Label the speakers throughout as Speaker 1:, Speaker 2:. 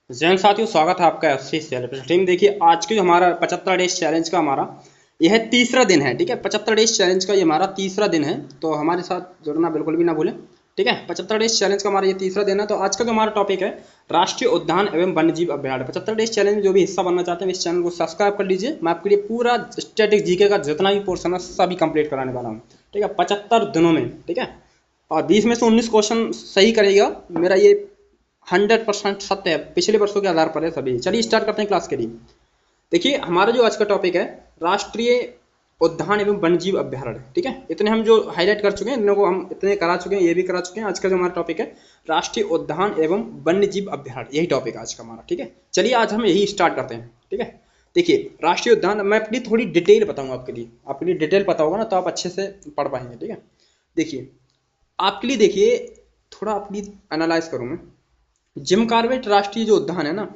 Speaker 1: जैन साथियों, स्वागत है आपका एफसी सेलिब्रेशन टीम। देखिए, आज की जो हमारा 75 डेज चैलेंज का हमारा यह तीसरा दिन है। ठीक है, 75 डेज चैलेंज का ये हमारा तीसरा दिन है, तो हमारे साथ जुड़ना बिल्कुल भी ना भूलें। ठीक है, 75 डेज चैलेंज का हमारा ये तीसरा दिन है। तो आज का जो हमारा टॉपिक है राष्ट्रीय उद्यान एवं वन्यजीव अभ्यारण्य। 75 डेज चैलेंज में जो भी हिस्सा बनना चाहते हैं इस चैनल को सब्सक्राइब कर लीजिए। मैं आपके लिए पूरा स्टैटिक जीके का जितना भी पोर्सन है सभी कंप्लीट कराने वाला हूँ। ठीक है, 75 दिनों में। ठीक है, और 20 में से 19 क्वेश्चन सही करेगा, मेरा ये 100% सत्य है, पिछले वर्षों के आधार पर है सभी। चलिए स्टार्ट करते हैं क्लास के लिए। देखिए, हमारा जो आज का टॉपिक है राष्ट्रीय उद्यान एवं वन्यजीव अभ्यारण्य। ठीक है, इतने हम जो हाईलाइट कर चुके हैं, इन लोगों को हम इतने करा चुके हैं, ये भी करा चुके हैं। आज का जो हमारा टॉपिक है राष्ट्रीय उद्यान एवं वन्यजीव अभ्यारण्य, यही टॉपिक है आज का हमारा। ठीक है, चलिए आज हम यही स्टार्ट करते हैं। ठीक है, देखिए राष्ट्रीय उद्यान मैं अपनी थोड़ी डिटेल बताऊंगा आपके लिए डिटेल पता होगा ना तो आप अच्छे से पढ़ पाएंगे। ठीक है, देखिए आपके लिए, देखिए थोड़ा अपनी एनालाइज करूँ मैं। जिम कॉर्बेट राष्ट्रीय जो उद्यान है ना,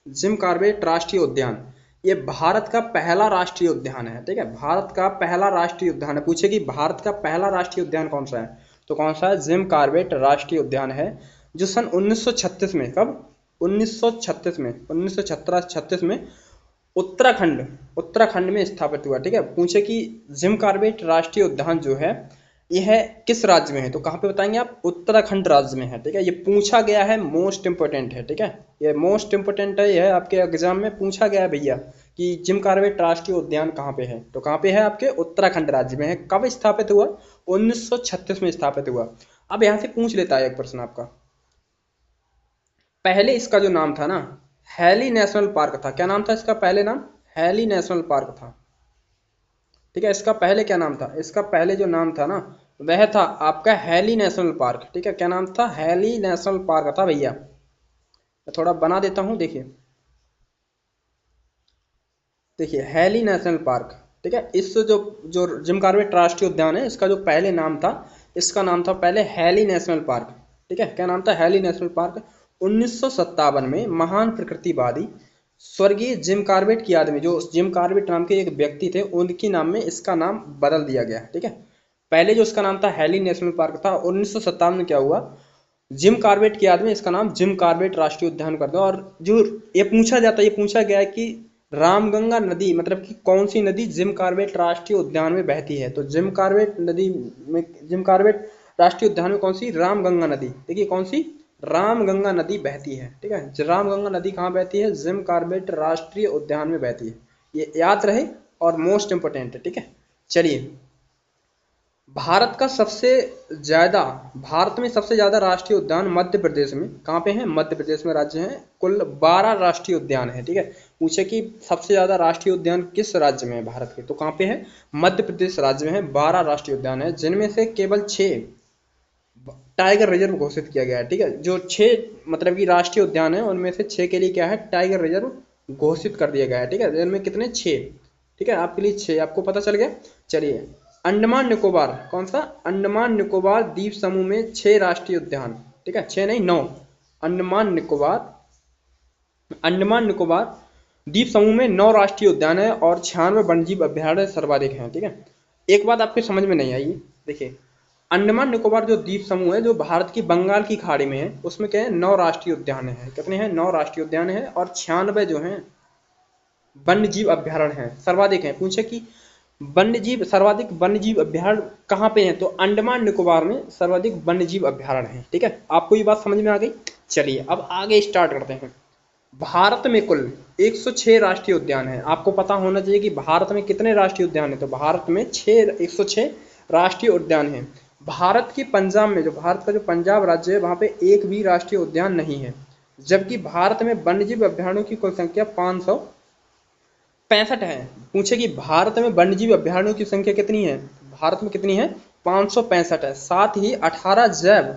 Speaker 1: जिम कॉर्बेट राष्ट्रीय उद्यान, ये भारत का पहला राष्ट्रीय उद्यान है। ठीक है, भारत का पहला राष्ट्रीय उद्यान है। पूछे कि भारत का पहला राष्ट्रीय उद्यान कौन सा है, तो कौन सा है? जिम कॉर्बेट राष्ट्रीय उद्यान है, जो सन 1936 में, कब? 1936 में, 1936 में उत्तराखंड उत्तराखंड में स्थापित हुआ। ठीक है, पूछे कि जिम कॉर्बेट राष्ट्रीय उद्यान जो है यह किस राज्य में है, तो कहाँ पे बताएंगे आप? उत्तराखंड राज्य में है। ठीक है, ये पूछा गया है, मोस्ट इंपोर्टेंट है। ठीक है, ये मोस्ट इंपोर्टेंट है, यह आपके एग्जाम में पूछा गया है भैया कि जिम कॉर्बेट राष्ट्रीय उद्यान कहाँ पे है, तो कहाँ पे है? आपके उत्तराखंड राज्य में है। कब स्थापित हुआ? 1936 में स्थापित हुआ। अब यहाँ से पूछ लेता है एक प्रश्न आपका, पहले इसका जो नाम था ना, हैली नेशनल पार्क था। क्या नाम था इसका? पहले नाम हैली नेशनल पार्क था। ठीक है, इसका पहले क्या नाम था? इसका पहले जो नाम था ना वह था आपका हैली नेशनल पार्क। ठीक है, क्या नाम था? हैली नेशनल पार्क था भैया। मैं थोड़ा बना देता हूँ, देखिए देखिए हैली नेशनल पार्क। ठीक है, इस जो जो जिम कॉर्बेट राष्ट्रीय उद्यान है, इसका जो पहले नाम था, इसका नाम था पहले हैली नेशनल पार्क। ठीक है, क्या नाम था? Heli national park. 1957 में महान प्रकृतिवादी स्वर्गीय जिम कॉर्बेट की याद में, जो जिम कॉर्बेट नाम के एक व्यक्ति थे, उनके नाम में इसका नाम बदल दिया गया। ठीक है, पहले जो इसका नाम था हैली नेशनल पार्क था, 1957 में क्या हुआ, जिम कॉर्बेट की याद में इसका नाम जिम कॉर्बेट राष्ट्रीय उद्यान कर दो। और जो ये पूछा जाता है, ये पूछा गया है कि रामगंगा नदी, मतलब कि कौन सी नदी जिम कॉर्बेट राष्ट्रीय उद्यान में बहती है, तो जिम कॉर्बेट नदी में, जिम कॉर्बेट राष्ट्रीय उद्यान में कौन सी? रामगंगा नदी। देखिए कौन सी? रामगंगा नदी बहती है। ठीक है, रामगंगा नदी कहाँ बहती है? जिम कॉर्बेट राष्ट्रीय उद्यान में बहती है। ये याद रहे और मोस्ट इंपोर्टेंट है। ठीक है, चलिए भारत का सबसे ज्यादा, भारत में सबसे ज्यादा राष्ट्रीय उद्यान मध्य प्रदेश में कहाँ पे हैं? मध्य प्रदेश में राज्य हैं। कुल 12 राष्ट्रीय उद्यान है। ठीक है, पूछे कि सबसे ज्यादा राष्ट्रीय उद्यान किस राज्य में है भारत के, तो कहाँ पे है? मध्य प्रदेश राज्य में है। 12 राष्ट्रीय उद्यान है, जिनमें से केवल 6 टाइगर रिजर्व घोषित किया गया है। ठीक है, जो 6 मतलब कि राष्ट्रीय उद्यान है, उनमें से 6 के लिए क्या है? टाइगर रिजर्व घोषित कर दिया गया है। ठीक है, जिनमें कितने? 6। ठीक है, आपके लिए 6, आपको पता चल गया। चलिए अंडमान निकोबार, कौन सा? अंडमान निकोबार द्वीप समूह में 6 राष्ट्रीय उद्यान। ठीक है, 6 नहीं 9। अंडमान निकोबार, अंडमान निकोबार द्वीप समूह में 9 राष्ट्रीय उद्यान है और 96 वन्यजीव अभ्यारण्य सर्वाधिक हैं। ठीक है, एक बात आपके समझ में नहीं आई, देखिए अंडमान निकोबार जो द्वीप समूह है, जो भारत की बंगाल की खाड़ी में है, उसमें क्या है? 9 राष्ट्रीय उद्यान है। कितने हैं? 9 राष्ट्रीय उद्यान है और 96 जो हैं वन्यजीव अभ्यारण्य हैं, सर्वाधिक हैं। पूछे कि वन्यजीव, सर्वाधिक वन्यजीव अभ्यारण्य कहाँ पे हैं, तो अंडमान निकोबार में सर्वाधिक वन्यजीव अभ्यारण्य हैं। ठीक है, आपको ये बात समझ में आ गई। चलिए अब आगे स्टार्ट करते हैं। भारत में कुल 106 राष्ट्रीय उद्यान हैं। आपको पता होना चाहिए कि भारत में कितने राष्ट्रीय उद्यान हैं, तो भारत में 106 राष्ट्रीय उद्यान हैं। भारत के पंजाब में, जो भारत का जो पंजाब राज्य है, वहाँ पे एक भी राष्ट्रीय उद्यान नहीं है। जबकि भारत में वन्यजीव अभ्यारण्यों की कुल संख्या 565 है। पूछे कि भारत में वन्यजीव अभ्यारण्यों की संख्या कितनी है, भारत में कितनी है? 565 है। साथ ही 18 जैव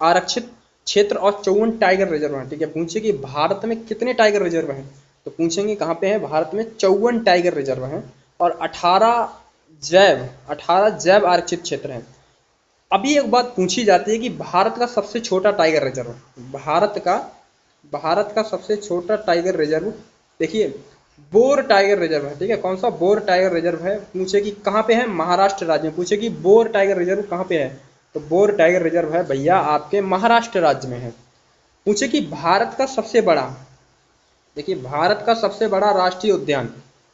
Speaker 1: आरक्षित क्षेत्र और 54 टाइगर रिजर्व हैं। ठीक है, पूछे कि भारत में कितने टाइगर रिजर्व हैं, तो पूछेंगे कहाँ पे है? भारत में 54 टाइगर रिजर्व हैं और 18 जैव आरक्षित क्षेत्र हैं। अभी एक बात पूछी जाती है कि भारत का सबसे छोटा टाइगर रिजर्व, भारत का सबसे छोटा टाइगर रिजर्व, देखिए बोर टाइगर रिजर्व है। ठीक है, कौन सा? बोर टाइगर रिजर्व है। पूछे कि कहाँ पे है? महाराष्ट्र राज्य में। पूछे कि बोर टाइगर रिजर्व कहाँ पे है, तो बोर टाइगर रिजर्व है भैया आपके महाराष्ट्र राज्य में है। पूछे कि भारत का सबसे बड़ा, देखिए भारत का सबसे बड़ा राष्ट्रीय उद्यान,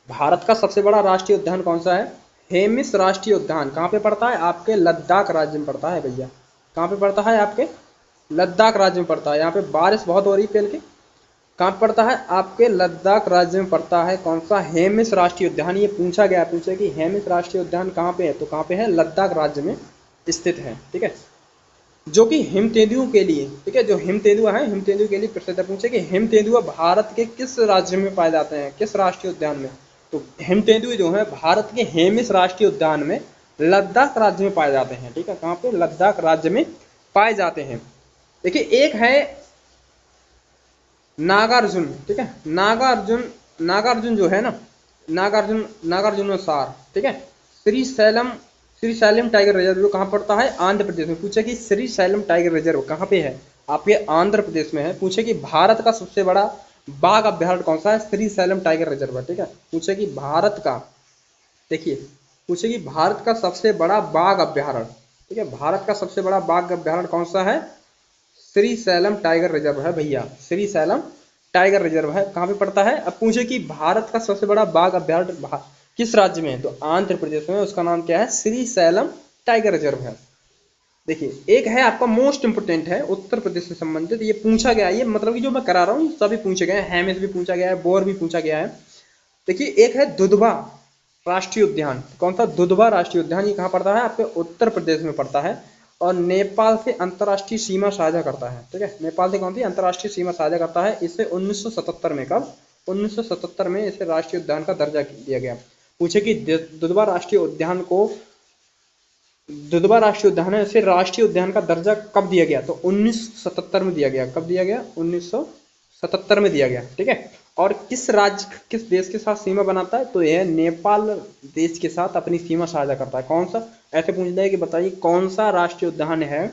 Speaker 1: भारत का सबसे बड़ा राष्ट्रीय उद्यान कौन सा है? हेमिस राष्ट्रीय उद्यान कहाँ पे पड़ता है? आपके लद्दाख राज्य में पड़ता है भैया। कहाँ पे पड़ता है? आपके लद्दाख राज्य में पड़ता है। यहाँ पे बारिश बहुत हो रही है पेल की। कहाँ पे पड़ता है? आपके लद्दाख राज्य में पड़ता है। कौन सा? हेमिस राष्ट्रीय उद्यान। ये पूछा गया, पूछे कि हेमिस राष्ट्रीय उद्यान कहाँ पे है, तो कहाँ पे है? लद्दाख राज्य में स्थित है। ठीक है, जो कि हिम तेंदुओं के लिए, ठीक है, जो हिम तेंदुआ है, हिम तेंदुओं के लिए प्रसिद्ध है। पूछे कि हिम तेंदुआ भारत के किस राज्य में पाए जाते हैं, किस राष्ट्रीय उद्यान में? तो हिम तेंदुए जो है भारत के हेमिस राष्ट्रीय उद्यान में लद्दाख राज्य में पाए जाते हैं। ठीक है, कहाँ पे? लद्दाख राज्य में पाए जाते हैं। देखिए एक है नागार्जुन, ठीक है, नागार्जुन, नागार्जुन जो है ना, नागार्जुन, नागार्जुनसार, ठीक है, Shri slam, Shri slam tiger reserve जो कहाँ पड़ता है? आंध्र प्रदेश में। पूछे कि श्री सैलम टाइगर रिजर्व कहाँ पे है? आपके आंध्र प्रदेश में है। पूछे कि भारत का सबसे बड़ा बाघ अभ्यारण्य कौन सा है? Shri slam tiger reserve. ठीक है, पूछे कि भारत का, देखिए पूछे कि भारत का सबसे बड़ा बाघ अभ्यारण्य, ठीक है, भारत का सबसे बड़ा बाघ अभ्यारण्य कौन सा है? श्री सैलम टाइगर रिजर्व है भैया, श्री सैलम टाइगर रिजर्व है। कहाँ पे पड़ता है? अब पूछे कि भारत का सबसे बड़ा बाघ अभ्यारण्य किस राज्य में है, तो आंध्र प्रदेश में। उसका नाम क्या है? श्री सैलम टाइगर रिजर्व है। देखिए एक है आपका मोस्ट इंपोर्टेंट है, उत्तर प्रदेश से संबंधित, ये पूछा गया, ये मतलब कि जो मैं करा रहा हूँ सभी पूछे गए हैं, हेमिस भी पूछा गया है, बोर भी पूछा गया है। देखिए एक है दुधवा राष्ट्रीय उद्यान। कौन सा? दुधवा राष्ट्रीय उद्यान। ये कहाँ पड़ता है? आपके उत्तर प्रदेश में पड़ता है और नेपाल से अंतर्राष्ट्रीय सीमा साझा करता है। ठीक है, नेपाल से कौन सी अंतर्राष्ट्रीय सीमा साझा करता है? इसे 1977 में, कब? 1977 में इसे राष्ट्रीय उद्यान का दर्जा दिया गया। पूछे कि दुधवा राष्ट्रीय उद्यान को, दुधवा राष्ट्रीय उद्यान है, इसे राष्ट्रीय उद्यान का दर्जा कब दिया गया? तो 1977 में दिया गया। कब दिया गया? 1977 में दिया गया। ठीक है, और किस राज्य, किस देश के साथ सीमा बनाता है? तो यह नेपाल देश के साथ अपनी सीमा साझा करता है। कौन सा? ऐसे पूछ लिया कि बताइए कौन सा राष्ट्रीय उद्यान है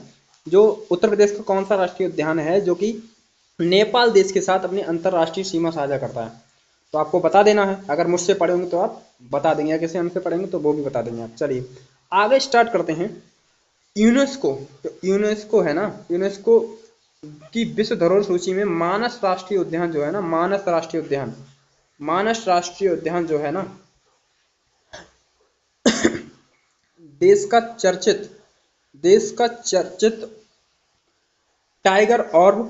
Speaker 1: जो, उत्तर प्रदेश का कौन सा राष्ट्रीय उद्यान है जो कि नेपाल देश के साथ अपनी अंतर्राष्ट्रीय सीमा साझा करता है? तो आपको बता देना है, अगर मुझसे पढ़े होंगे तो आप बता देंगे, या किसी हमसे पढ़ेंगे तो वो भी बता देंगे आप। चलिए आगे स्टार्ट करते हैं। यूनेस्को, तो यूनेस्को है ना, यूनेस्को की विश्व धरोहर सूची में मानस राष्ट्रीय उद्यान जो है ना, मानस राष्ट्रीय उद्यान, मानस राष्ट्रीय उद्यान जो है ना, देश का चर्चित, देश का चर्चित टाइगर और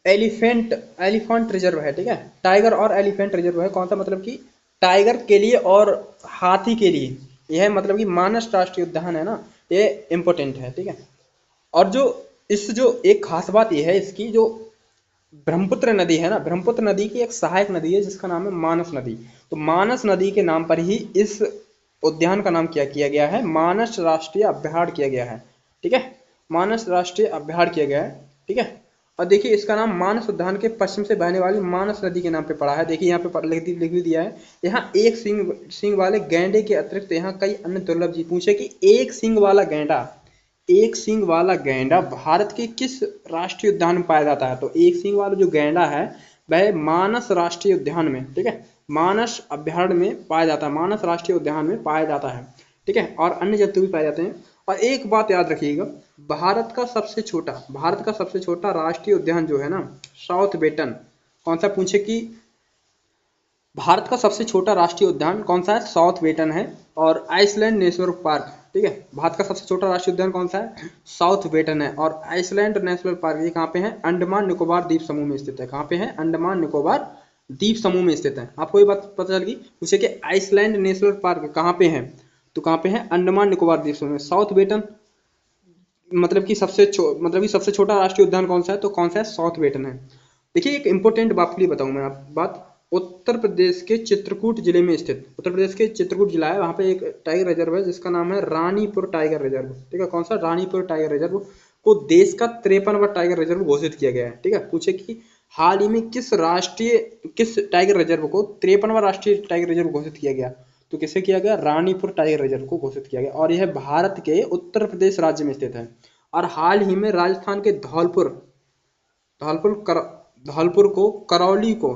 Speaker 1: एलिफेंट, एलिफेंट रिजर्व है। ठीक है, टाइगर और एलिफेंट रिजर्व है। कौन सा? मतलब कि टाइगर के लिए और हाथी के लिए, यह मतलब कि मानस राष्ट्रीय उद्यान है ना, ये इंपॉर्टेंट है। ठीक है, और जो इस, जो एक खास बात यह है इसकी, जो ब्रह्मपुत्र नदी है ना, ब्रह्मपुत्र नदी की एक सहायक नदी है जिसका नाम है मानस नदी। तो मानस नदी के नाम पर ही इस उद्यान का नाम क्या किया गया है? मानस राष्ट्रीय अभ्यारण्य किया गया है। ठीक है, मानस राष्ट्रीय अभ्यारण्य किया गया है। ठीक है, और देखिए इसका नाम मानस उद्यान के पश्चिम से बहने वाली मानस नदी के नाम पे पड़ा है। देखिए यहाँ पे लिख भी दिया है। यहाँ एक सींग वाले गैंडे के अतिरिक्त यहाँ कई अन्य दुर्लभ जीव। पूछे कि एक सींग वाला गैंडा, एक सींग वाला गैंडा भारत के किस राष्ट्रीय उद्यान में पाया जाता है? तो एक सींग वाला जो गैंडा है वह मानस राष्ट्रीय उद्यान में, ठीक है, मानस अभ्यारण्य में पाया जाता है, मानस राष्ट्रीय उद्यान में पाया जाता है। ठीक है, और अन्य जंतु भी पाए जाते हैं। और एक बात याद रखिएगा, भारत का सबसे छोटा, भारत का सबसे छोटा राष्ट्रीय उद्यान जो है ना, साउथ बेटन। कौन सा? पूछे कि भारत का सबसे छोटा राष्ट्रीय उद्यान कौन सा है? साउथ वेटन है। और आइसलैंड नेशनल पार्क, ठीक है, भारत का सबसे छोटा राष्ट्रीय उद्यान कौन सा है? साउथ वेटन है। और आइसलैंड नेशनल पार्क ये कहाँ पे है? अंडमान निकोबार द्वीप समूह में स्थित है। कहाँ पे है? अंडमान निकोबार द्वीप समूह में स्थित है। आपको ये बात पता चल गई। पूछे कि आइसलैंड नेशनल पार्क कहाँ पे है? तो कहाँ पे है? अंडमान निकोबार द्वीप समूह में। साउथ वेटन मतलब कि सबसे छोटा राष्ट्रीय उद्यान कौन सा है? तो कौन सा है? साउथ वेटन है। देखिए एक इंपॉर्टेंट बात के लिए बताऊं मैं आप बात, उत्तर प्रदेश के चित्रकूट जिले में स्थित, उत्तर प्रदेश के चित्रकूट जिला है, वहां पे एक टाइगर रिजर्व है जिसका नाम है रानीपुर टाइगर रिजर्व। ठीक है, कौन सा? रानीपुर टाइगर रिजर्व को देश का 53वां टाइगर रिजर्व घोषित किया गया है। ठीक है, पूछे कि हाल ही में किस टाइगर रिजर्व को 53वां राष्ट्रीय टाइगर रिजर्व घोषित किया गया? तो किसे किया गया? रानीपुर टाइगर रिजर्व को घोषित किया गया, और यह भारत के उत्तर प्रदेश राज्य में स्थित है। और हाल ही में राजस्थान के धौलपुर, धौलपुर को करौली को,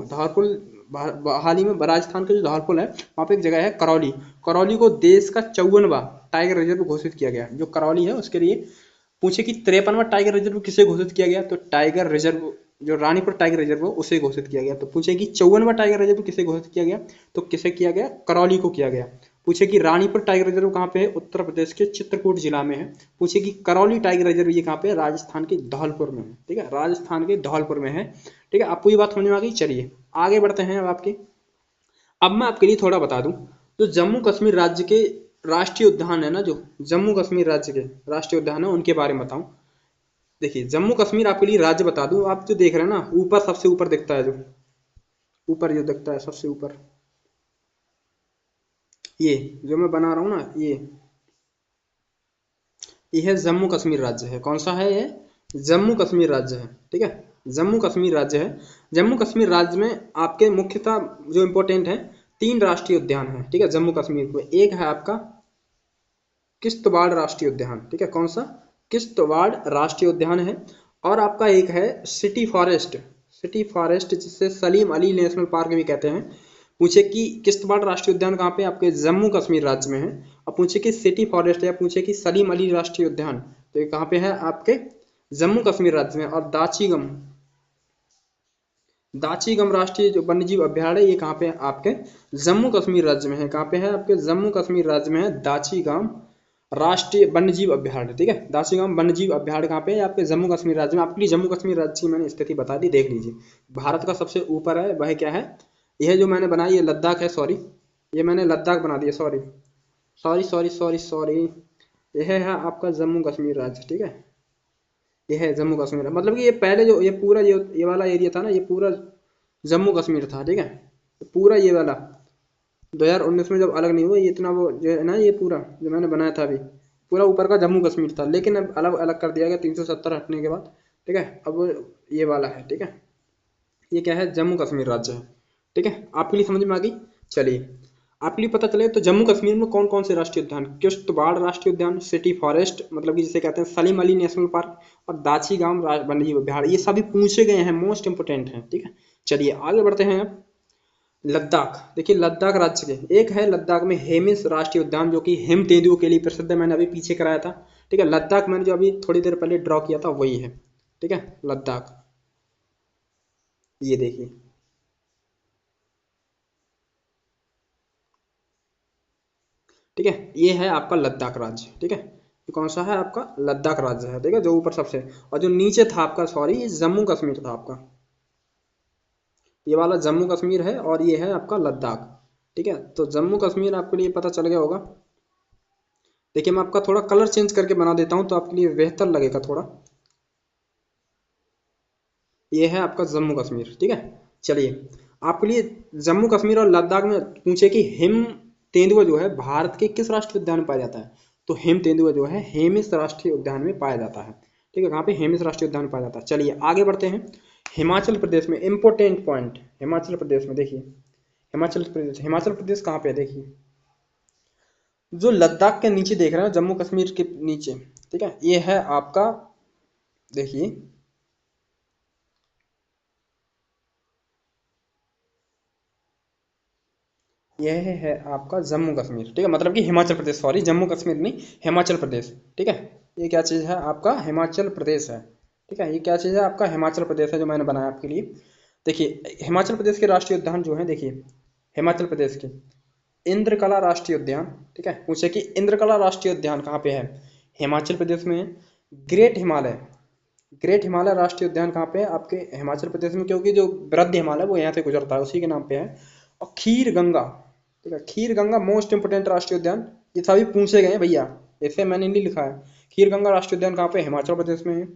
Speaker 1: हाल ही में राजस्थान के जो धौलपुर है वहाँ पे एक जगह है करौली, करौली को देश का 54वां टाइगर रिजर्व घोषित किया गया। जो करौली है उसके लिए पूछे कि 53वां टाइगर रिजर्व किसे घोषित किया गया, तो टाइगर रिजर्व जो रानीपुर टाइगर रिजर्व है उसे घोषित किया गया। तो पूछे कि 54वां टाइगर रिजर्व किसे घोषित किया गया, तो किसे किया गया, करौली को किया गया। पूछे कि रानीपुर टाइगर रिजर्व कहाँ पे है, उत्तर प्रदेश के चित्रकूट जिला में है। पूछे कि करौली टाइगर रिजर्व ये कहाँ पे है, राजस्थान के धौलपुर में है। ठीक है, राजस्थान के धौलपुर में है। ठीक है, आपको ये बात समझ में आ गई। चलिए आगे बढ़ते हैं। अब मैं आपके लिए थोड़ा बता दूं, जो जम्मू कश्मीर राज्य के राष्ट्रीय उद्यान है ना, जो जम्मू कश्मीर राज्य के राष्ट्रीय उद्यान है उनके बारे में बताऊं। देखिए जम्मू कश्मीर आपके लिए राज्य बता दूं, आप जो देख रहे हैं ना ऊपर, सबसे ऊपर दिखता है, जो ऊपर जो दिखता है सबसे ऊपर, ये जो मैं बना रहा हूँ ना, ये है जम्मू कश्मीर राज्य है। कौन सा है ये, जम्मू कश्मीर राज्य है। ठीक है, जम्मू कश्मीर राज्य है। जम्मू कश्मीर राज्य में आपके मुख्यतः जो इम्पोर्टेंट है, 3 राष्ट्रीय उद्यान है। ठीक है, जम्मू कश्मीर में एक है आपका किश्तवाड़ राष्ट्रीय उद्यान। ठीक है, कौन सा, किश्तवाड़ राष्ट्रीय उद्यान है। और आपका एक है सिटी फॉरेस्ट, सिटी फॉरेस्ट जिसे सलीम अली नेशनल पार्क भी कहते हैं। पूछे कि किश्तवाड़ राष्ट्रीय उद्यान कहाँ पे, आपके जम्मू कश्मीर राज्य में है। और पूछे कि सिटी फॉरेस्ट या पूछे कि सलीम अली राष्ट्रीय उद्यान, तो ये कहाँ पे है, आपके जम्मू कश्मीर राज्य में। और दाचीगम, दाचीगम राष्ट्रीय जो वन्यजीव अभ्यारण्य, ये कहाँ पे है, आपके जम्मू कश्मीर राज्य में है। कहाँ पे है, आपके जम्मू कश्मीर राज्य में है दाचीगम राष्ट्रीय वन्यजीव अभ्यारण्य। ठीक है, दाचीगम वन्यजीव अभ्यारण्य कहाँ पे है, आपके जम्मू कश्मीर राज्य में। आपके लिए जम्मू कश्मीर राज्य की मैंने स्थिति बता दी, देख लीजिए। भारत का सबसे ऊपर है, वह क्या है, यह जो मैंने बनाई ये लद्दाख है, सॉरी ये मैंने लद्दाख बना दिया, sorry sorry sorry sorry sorry, यह है आपका जम्मू कश्मीर राज्य। ठीक है, यह है जम्मू कश्मीर, मतलब कि ये पहले जो ये पूरा ये वाला एरिया था ना, ये पूरा जम्मू कश्मीर था। ठीक है, तो पूरा ये वाला 2019 में जब अलग नहीं हुआ ये इतना, वो जो है ना ये पूरा जो मैंने बनाया था अभी, पूरा ऊपर का जम्मू कश्मीर था, लेकिन अब अलग अलग कर दिया गया 370 हटने के बाद। ठीक है, अब ये वाला है। ठीक है, ये क्या है, जम्मू कश्मीर राज्य है। ठीक है, आपके लिए समझ में आ गई। चलिए आपके लिए पता चले तो जम्मू कश्मीर में कौन कौन से राष्ट्रीय उद्यान, किश्तवाड़ राष्ट्रीय उद्यान, सिटी फॉरेस्ट मतलब कि जिसे कहते हैं सलीम अली नेशनल पार्क, और दाचीगाम वन्यजीव अभ्यारण्य, ये सभी पूछे गए हैं, मोस्ट इंपोर्टेंट हैं। ठीक है, चलिए आगे बढ़ते हैं। अब लद्दाख, देखिए लद्दाख राज्य के एक है, लद्दाख में हेमिस राष्ट्रीय उद्यान जो कि हिम तेंदुओं के लिए प्रसिद्ध है, मैंने अभी पीछे कराया था। ठीक है, लद्दाख मैंने जो अभी थोड़ी देर पहले ड्रॉ किया था वही है। ठीक है, लद्दाख, ये देखिए, ठीक है, ये है आपका लद्दाख राज्य। ठीक है, ये कौन सा है, आपका लद्दाख राज्य है। ठीक है, जो ऊपर सबसे, और जो नीचे था आपका, सॉरी ये जम्मू कश्मीर था आपका, ये वाला जम्मू कश्मीर है और ये है आपका लद्दाख। ठीक है, तो जम्मू कश्मीर आपके लिए पता चल गया होगा। देखिए मैं आपका थोड़ा कलर चेंज करके बना देता हूँ तो आपके लिए बेहतर लगेगा थोड़ा। ये है आपका जम्मू कश्मीर। ठीक है, चलिए आपके लिए जम्मू कश्मीर और लद्दाख में पूछे कि हिम तेंदुआ जो है भारत के किस राष्ट्रीय उद्यान में पाया जाता है, तो हिम तेंदुआ जो है हेमिस राष्ट्रीय उद्यान में पाया जाता है। ठीक है, कहाँ पे, हेमिस राष्ट्रीय उद्यान में पाया जाता है। चलिए आगे बढ़ते हैं। हिमाचल प्रदेश में इंपोर्टेंट पॉइंट, हिमाचल प्रदेश में देखिए, हिमाचल प्रदेश कहाँ पे है, देखिए जो लद्दाख के नीचे देख रहे हैं, जम्मू कश्मीर के नीचे। ठीक है, ये है आपका, देखिए यह है आपका जम्मू कश्मीर। ठीक है, मतलब कि हिमाचल प्रदेश, सॉरी जम्मू कश्मीर नहीं, हिमाचल प्रदेश। ठीक है, ये क्या चीज़ है, आपका हिमाचल प्रदेश है। ठीक है, ये क्या चीज़ है, आपका हिमाचल प्रदेश है, जो मैंने बनाया आपके लिए। देखिए हिमाचल प्रदेश के राष्ट्रीय उद्यान जो है, देखिए हिमाचल प्रदेश के इंद्रकला राष्ट्रीय उद्यान। ठीक है, पूछे कि इंद्रकला राष्ट्रीय उद्यान कहाँ पे है, हिमाचल प्रदेश में है। ग्रेट हिमालय, ग्रेट हिमालय राष्ट्रीय उद्यान कहाँ पे है, आपके हिमाचल प्रदेश में, क्योंकि जो वृद्ध हिमालय वो यहाँ से गुजरता है, उसी के नाम पे है। और खीर गंगा, ठीक है, खीर गंगा मोस्ट इंपोर्टेंट राष्ट्रीय उद्यान, ये सभी पूछे गए हैं भैया, ऐसे मैंने नहीं लिखा है। खीर गंगा राष्ट्रीय उद्यान कहाँ पे, हिमाचल प्रदेश में है।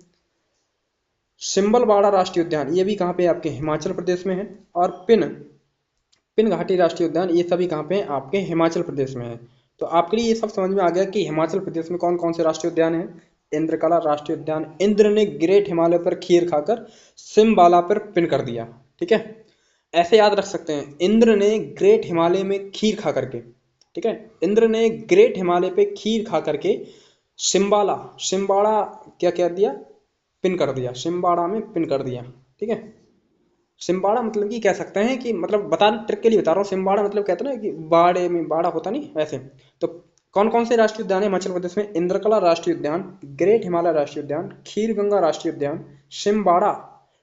Speaker 1: सिंबलबाड़ा राष्ट्रीय उद्यान ये भी कहाँ पे है, आपके हिमाचल प्रदेश में है। और पिन घाटी राष्ट्रीय उद्यान ये सभी कहाँ पे हैं, आपके हिमाचल प्रदेश में है। तो आपके लिए ये सब समझ में आ गया कि हिमाचल प्रदेश में कौन कौन से राष्ट्रीय उद्यान हैं। इंद्रकला राष्ट्रीय उद्यान, इंद्र ने ग्रेट हिमालय पर खीर खाकर सिमबाला पर पिन कर दिया। ठीक है, ऐसे याद रख सकते हैं, इंद्र ने ग्रेट हिमालय में खीर खा करके, ठीक है, इंद्र ने ग्रेट हिमालय पे खीर खा करके सिम्बाला, सिम्बाड़ा क्या कर दिया, पिन कर दिया, सिम्बाड़ा में पिन कर दिया। ठीक है, सिम्बाड़ा मतलब कि कह सकते हैं कि, मतलब बता ट्रिक के लिए बता रहा हूँ, सिम्बाड़ा मतलब कहते हैं ना कि बाड़े में बाड़ा होता नहीं वैसे, तो कौन कौन से राष्ट्रीय उद्यान है हिमाचल प्रदेश में? इंद्रकला राष्ट्रीय उद्यान, ग्रेट हिमालय राष्ट्रीय उद्यान, खीर गंगा राष्ट्रीय उद्यान,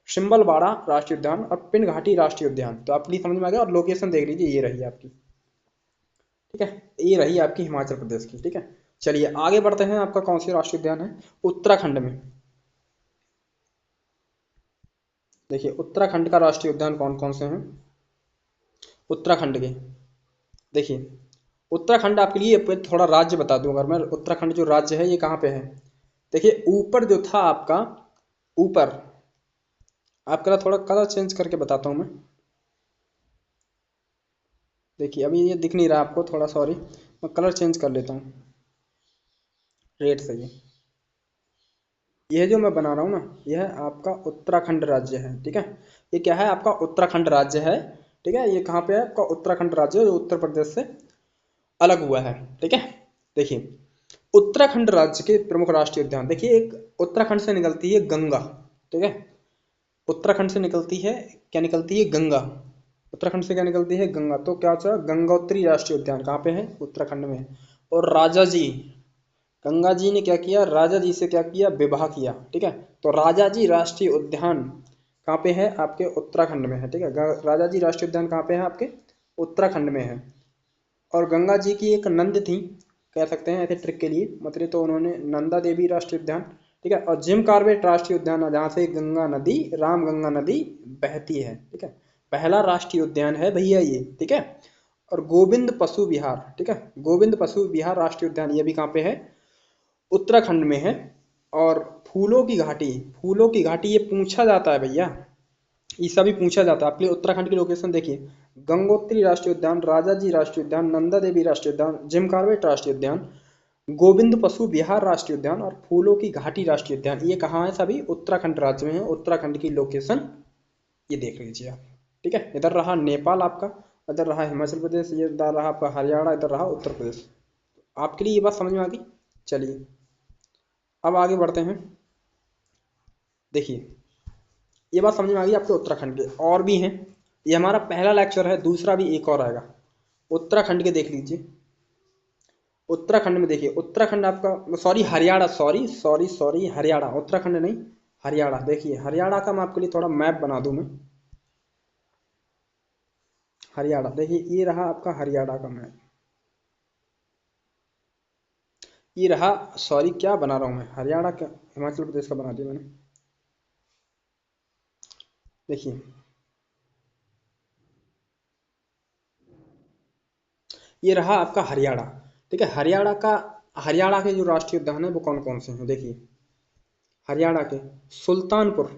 Speaker 1: शिम्बलबाड़ा राष्ट्रीय उद्यान और पिन घाटी राष्ट्रीय उद्यान। तो आपके लिए समझ में आ गया। और लोकेशन देख लीजिए, ये रही आपकी, ठीक है, ये रही आपकी हिमाचल प्रदेश की, ठीक है। चलिए आगे बढ़ते हैं। आपका कौन सी राष्ट्रीय उद्यान है उत्तराखंड में? देखिए उत्तराखंड का राष्ट्रीय उद्यान कौन कौन से हैं उत्तराखंड के? देखिए उत्तराखंड आपके लिए थोड़ा राज्य बता दूं अगर मैं। उत्तराखंड जो राज्य है ये कहाँ पे है? देखिए ऊपर जो था आपका, ऊपर आपका थोड़ा कलर चेंज करके बताता हूँ मैं। देखिए अभी ये दिख नहीं रहा आपको, थोड़ा सॉरी, मैं कलर चेंज कर लेता हूँ रेड से। ये जो मैं बना रहा हूँ ना, यह आपका उत्तराखंड राज्य है, ठीक है। ये क्या है? आपका उत्तराखंड राज्य है, ठीक है। ये कहाँ पे है? आपका उत्तराखंड राज्य जो उत्तर प्रदेश से अलग हुआ है, ठीक है। देखिए उत्तराखंड राज्य के प्रमुख राष्ट्रीय उद्यान, देखिए एक उत्तराखंड से निकलती है गंगा, ठीक है। उत्तराखंड से निकलती है, क्या निकलती है? गंगा। उत्तराखंड से क्या निकलती है? गंगा। तो क्या होता है? गंगोत्री राष्ट्रीय उद्यान कहाँ पे है? उत्तराखंड में है। और राजा जी, गंगा जी ने क्या किया? राजा जी से क्या किया? विवाह किया, ठीक है। तो राजा जी राष्ट्रीय उद्यान कहाँ पे है? आपके उत्तराखंड में है, ठीक है। राजा जी राष्ट्रीय उद्यान कहाँ पे है? आपके उत्तराखंड में है। और गंगा जी की एक नंद थी, कह सकते हैं ऐसे ट्रिक के लिए, मतलब तो उन्होंने नंदा देवी राष्ट्रीय उद्यान, ठीक है। और जिम कॉर्बेट राष्ट्रीय उद्यान है जहाँ से गंगा नदी, राम गंगा नदी बहती है, ठीक है। पहला राष्ट्रीय उद्यान है भैया ये, ठीक है। और गोविंद पशु विहार, ठीक है, गोविंद पशु विहार राष्ट्रीय उद्यान, ये भी कहाँ पे है? उत्तराखंड में है। और फूलों की घाटी, फूलों की घाटी ये पूछा जाता है भैया, ईसा भी पूछा जाता है। आपके लिए उत्तराखंड की लोकेशन देखिए, गंगोत्री राष्ट्रीय उद्यान, राजा जी राष्ट्रीय उद्यान, नंदा देवी राष्ट्रीय उद्यान, जिम कॉर्बेट राष्ट्रीय उद्यान, गोविंद पशु विहार राष्ट्रीय उद्यान और फूलों की घाटी राष्ट्रीय उद्यान, ये कहाँ है? सभी उत्तराखंड राज्य में है। उत्तराखंड की लोकेशन ये देख लीजिए आप, ठीक है। इधर रहा नेपाल आपका, इधर रहा हिमाचल प्रदेश, ये इधर रहा आपका हरियाणा, इधर रहा उत्तर प्रदेश। आपके लिए ये बात समझ में आ गई? चलिए अब आगे बढ़ते हैं। देखिए ये बात समझ में आ गई आपके उत्तराखंड के, और भी हैं। ये हमारा पहला लेक्चर है, दूसरा भी एक और आएगा उत्तराखंड के, देख लीजिए। उत्तराखंड में देखिए, उत्तराखंड आपका, sorry Haryana, sorry sorry sorry Haryana, Uttarakhand नहीं हरियाणा। देखिए हरियाणा का मैं आपके लिए थोड़ा मैप बना दूं मैं। हरियाणा देखिए, ये रहा आपका हरियाणा का मैप, ये रहा, सॉरी क्या बना रहा हूँ मैं, हरियाणा का, हिमाचल प्रदेश का बना दिया मैंने। देखिए ये रहा आपका हरियाणा, ठीक है। हरियाणा के जो राष्ट्रीय उद्यान है वो कौन कौन से हैं? देखिए हरियाणा के सुल्तानपुर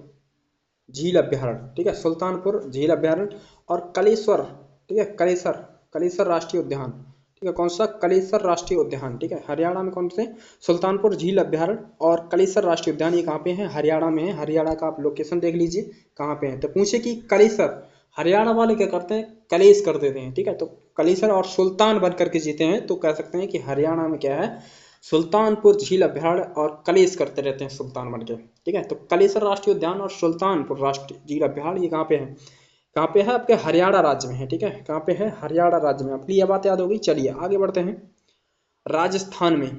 Speaker 1: झील अभ्यारण्य, ठीक है, सुल्तानपुर झील अभ्यारण्य। और कलेश्वर, ठीक है, कलेसर, कलेसर राष्ट्रीय उद्यान, ठीक है। कौन सा? कलेसर राष्ट्रीय उद्यान, ठीक है। हरियाणा में कौन से? सुल्तानपुर झील अभ्यारण्य और कलेसर राष्ट्रीय उद्यान, ये कहाँ पे है? हरियाणा में है। हरियाणा का आप लोकेशन देख लीजिए कहाँ पे है। तो पूछे कि कलेसर, हरियाणा वाले क्या करते हैं? कलेश कर देते हैं, ठीक है। तो कलेसर और सुल्तान बन करके जीते हैं, तो कह सकते हैं कि हरियाणा में क्या है? सुल्तानपुर झील अभ्यारण्य और कलेश करते रहते हैं सुल्तान बन के, ठीक है। तो कलेसर राष्ट्रीय उद्यान और सुल्तानपुर राष्ट्रीय झील अभ्यारण्य, ये कहाँ पे है? कहाँ पे है? आपके हरियाणा राज्य में है, ठीक है। कहाँ पे है? हरियाणा राज्य में। आपकी यह बात याद होगी। चलिए आगे बढ़ते हैं। राजस्थान में,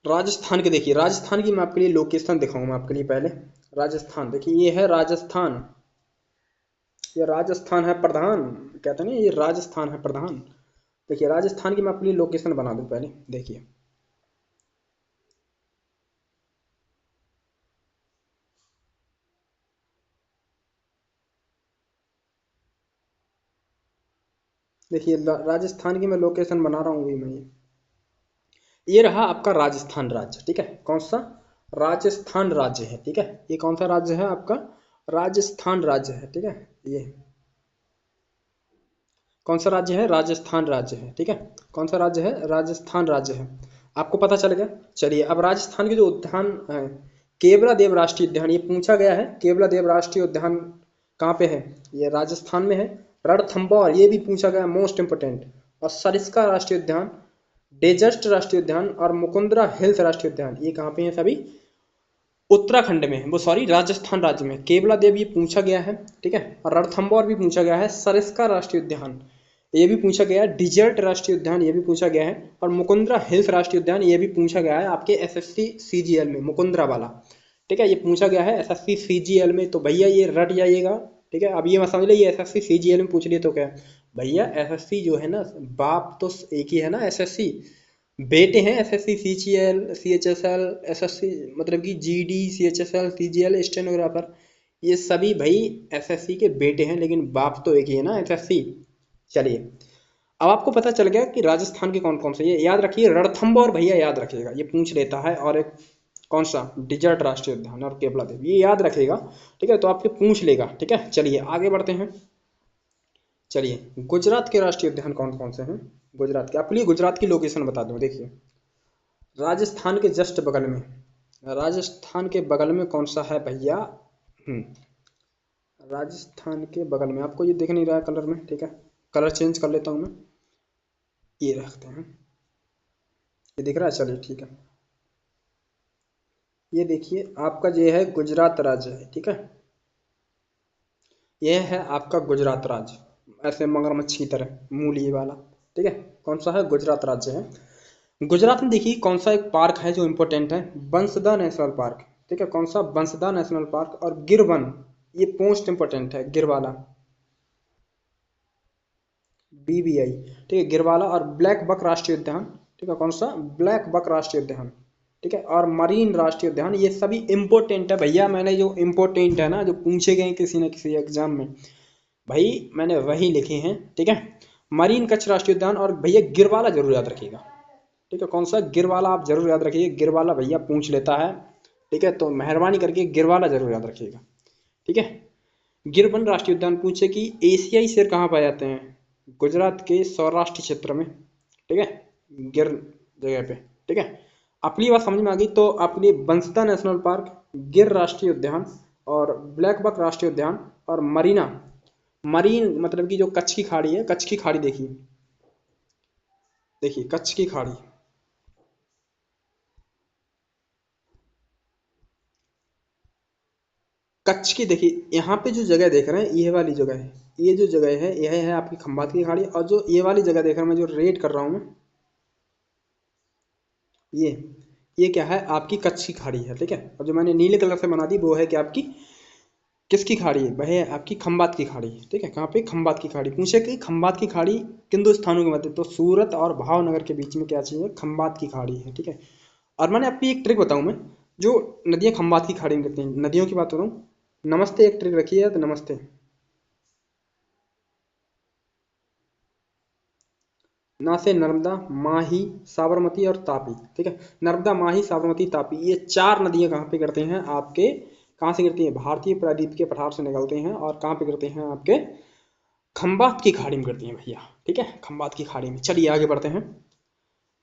Speaker 1: राजस्थान के देखिए, राजस्थान की मैं आपके लिए लोकेशन दिखाऊंगा आपके लिए पहले। राजस्थान देखिए, ये है राजस्थान, ये राजस्थान है प्रधान, कहते हैं ना, ये राजस्थान है प्रधान। देखिए राजस्थान की मैं आपके लिए लोकेशन बना दूं पहले, देखिए देखिए राजस्थान की मैं लोकेशन बना रहा हूँ अभी मैं। ये रहा आपका राजस्थान राज्य, ठीक है। कौन सा? राजस्थान राज्य है, ठीक है। ये कौन सा राज्य है? आपका राजस्थान राज्य है, ठीक है। ये कौन सा राज्य है? राजस्थान राज्य है, ठीक है। कौन सा राज्य है? राजस्थान राज्य है। आपको पता चल गया। चलिए अब राजस्थान के जो उद्यान है, केवला देव राष्ट्रीय उद्यान, ये पूछा गया है, केवला देव राष्ट्रीय उद्यान कहाँ पे है? ये राजस्थान में है। रणथंभौर, ये भी पूछा गया, मोस्ट इंपोर्टेंट। और सरिस्का राष्ट्रीय उद्यान, डेजर्ट राष्ट्रीय उद्यान और मुकुंदरा हिल्स राष्ट्रीय उद्यान, ये कहाँ पे हैं? सभी उत्तराखंड में, वो सॉरी राजस्थान राज्य में। केवला देव ये पूछा गया है, ठीक है। और रणथंभौर भी पूछा गया है। सरिस्का राष्ट्रीय उद्यान ये भी पूछा गया है। डिजर्ट राष्ट्रीय उद्यान ये भी पूछा गया है। और मुकुंदरा हिल्स राष्ट्रीय उद्यान ये भी पूछा गया है आपके एसएससी सीजीएल में, मुकुंदरा वाला। ठीक है, ये पूछा गया है एसएससी सीजीएल में, तो भैया ये रट जाइएगा। ठीक है, अब ये मत समझ लो ये एसएससी सीजीएल में पूछ लिए तो क्या है। भैया एसएससी जो है ना, बाप तो एक ही है ना एसएससी, बेटे हैं एसएससी सीजीएल सीएचएसएल एसएससी, मतलब कि जीडी सीएचएसएल सीजीएल स्टेनोग्राफर, ये सभी भाई एसएससी के बेटे हैं, लेकिन बाप तो एक ही है ना एसएससी। चलिए, अब आपको पता चल गया कि राजस्थान के कौन कौन से, ये याद रखिए रणथंबोर भैया याद रखिएगा, ये पूछ लेता है। और एक कौन सा डिजर्ट राष्ट्रीय उद्यान और केपला देव, ये याद रखेगा। ठीक है, तो आपके पूछ लेगा। ठीक है, चलिए आगे बढ़ते हैं। चलिए, गुजरात के राष्ट्रीय उद्यान कौन कौन से हैं। गुजरात के, आपके लिए गुजरात की लोकेशन बता दूं, देखिए राजस्थान के जस्ट बगल में, राजस्थान के बगल में कौन सा है भैया। राजस्थान के बगल में, आपको ये दिख नहीं रहा है कलर में। ठीक है, कलर चेंज कर लेता हूँ मैं, ये रखते हैं, ये दिख रहा है। चलिए ठीक है, ये देखिए आपका ये है गुजरात राज्य है। ठीक है, यह है आपका गुजरात राज्य, ऐसे मगरमच्छ की तरह मूली वाला। ठीक है, कौन सा है, गुजरात राज्य है। गुजरात में देखिए कौन सा एक पार्क है जो इम्पोर्टेंट है, बंसदा नेशनल पार्क। ठीक है, कौन सा, बंसदा नेशनल पार्क। और गिरवन, ये मोस्ट इंपोर्टेंट है, गिरवाला, बीबीआई। ठीक है, गिरवाला। और ब्लैक बक राष्ट्रीय उद्यान। ठीक है, कौन सा, ब्लैक बक राष्ट्रीय उद्यान। ठीक है, और मरीन राष्ट्रीय उद्यान, ये सभी इंपोर्टेंट है भैया। मैंने जो इंपोर्टेंट है ना, जो पूछे गए किसी न किसी एग्जाम में, भाई मैंने वही लिखे हैं। ठीक है, मरीन कच्छ राष्ट्रीय उद्यान। और भैया गिरवाला जरूर याद रखिएगा। ठीक है, कौन सा, गिरवाला आप जरूर याद रखिए, गिरवाला भैया पूछ लेता है। ठीक है, तो मेहरबानी करके गिरवाला जरूर याद रखिएगा। ठीक है, गिरवन राष्ट्रीय उद्यान पूछे कि एशियाई शेर कहाँ पाए जाते हैं, गुजरात के सौराष्ट्र क्षेत्र में। ठीक है, गिर जगह पे। ठीक है, अपनी बात समझ में आ गई, तो आपके लिए बंसदा नेशनल पार्क, गिर राष्ट्रीय उद्यान, और ब्लैक बक राष्ट्रीय उद्यान, और मरीना, मरीन मतलब कि जो कच्छ की खाड़ी है, कच्छ की खाड़ी देखिए, देखिए कच्छ की खाड़ी, कच्छ की देखिए, यहाँ पे जो जगह देख रहे हैं ये वाली जगह है, ये जो जगह है यह है आपकी खंबात की खाड़ी। और जो ये वाली जगह देख रहे हैं मैं, जो रेड कर रहा हूँ मैं, ये ये क्या है, आपकी कच्छ की खाड़ी है। ठीक है, और जो मैंने नीले कलर से बना दी वो है कि आपकी किसकी खाड़ी है, वह है आपकी खंबात की खाड़ी। ठीक है, कहाँ पे, खंबात की खाड़ी। पूछे कि खंबात की खाड़ी किन दो स्थानों के मध्य, तो सूरत और भावनगर के बीच में क्या चाहिए, खंबात की खाड़ी है। ठीक है, और मैंने आपकी एक ट्रिक बताऊं मैं, जो नदियां खंबात की खाड़ी में गिरती हैं, नदियों की बात करूँ, नमस्ते एक ट्रिक रखी है, तो नमस्ते, ना से नर्मदा, माही, साबरमती और तापी। ठीक है, नर्मदा, माही, साबरमती, तापी, ये चार नदियां कहाँ पे गिरती हैं आपके, कहाँ से गिरती हैं, भारतीय प्रायद्वीप के पठार से निकलते हैं और कहाँ पे गिरते हैं आपके, खंबात की खाड़ी में गिरती हैं भैया। ठीक है, खंबात की खाड़ी में। चलिए आगे बढ़ते हैं।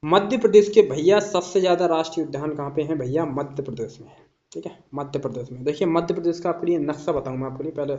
Speaker 1: मध्य प्रदेश के भैया सबसे ज्यादा राष्ट्रीय उद्यान कहाँ पे हैं भैया, मध्य प्रदेश में है। ठीक है, मध्य प्रदेश में। देखिए मध्य प्रदेश का आपके लिए नक्शा बताऊं मैं आपके लिए, पहले